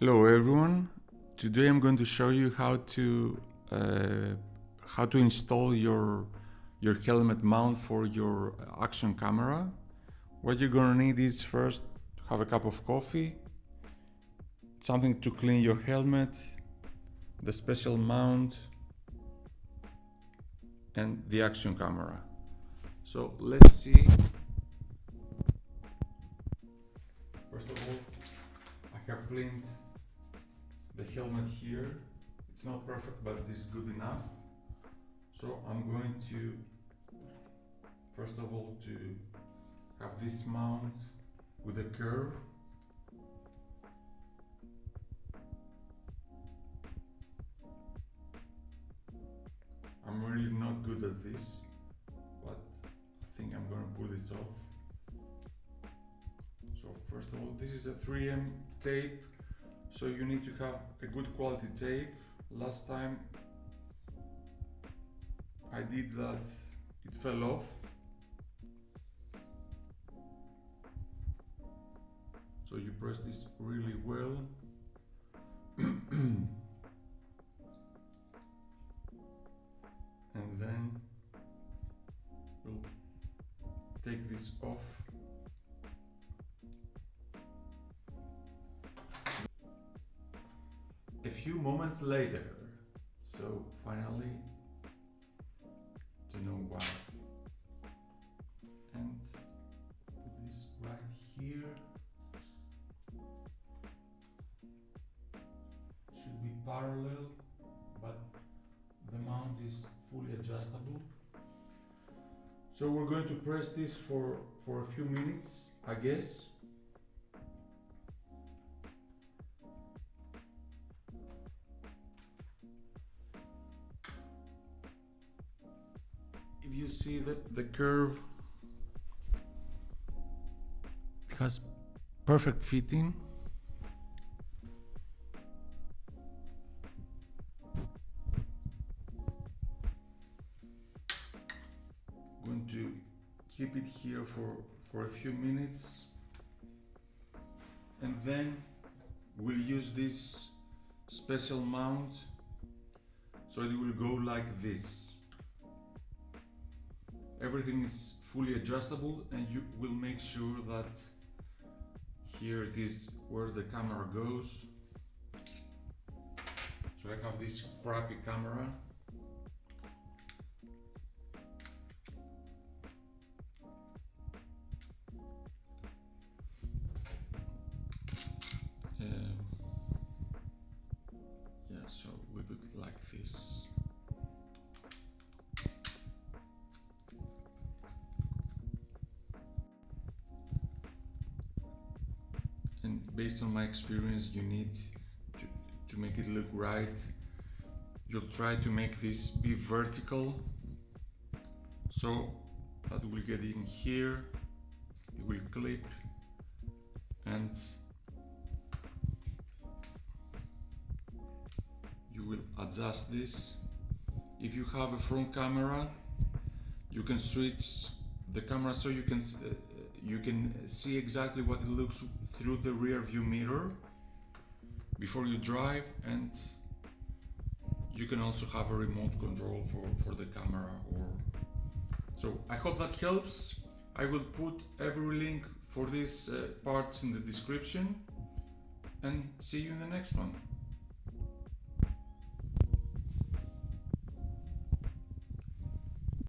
Hello everyone. Today I'm going to show you how to install your helmet mount for your action camera. What you're gonna need is first have a cup of coffee, something to clean your helmet, the special mount, and the action camera. So let's see. First of all, I have cleaned the helmet here. It's not perfect, but it is good enough. So I'm going to, first of all, to have this mount with a curve. I'm really not good at this, but I think I'm going to pull this off. So first of all, this is a 3M tape. So you need to have a good quality tape. Last time I did that, it fell off. So you press this really well. And then we'll take this off. A few moments later, so finally, to know why, and put this right here. It should be parallel, but the mount is fully adjustable. So we're going to press this for a few minutes, I guess. If you see the curve, it has perfect fitting. I'm going to keep it here for a few minutes, and then we'll use this special mount so it will go like this. Everything is fully adjustable, and you will make sure that here it is where the camera goes. So I have this crappy camera. Yeah, so we put it like this. And based on my experience, you need to make it look right. You'll try to make this be vertical, so that will get in here, it will clip, and you will adjust this. If you have a front camera, you can switch the camera so you can see exactly what it looks through the rear view mirror before you drive, and you can also have a remote control for the camera. So I hope that helps. I will put every link for these parts in the description, and see you in the next one.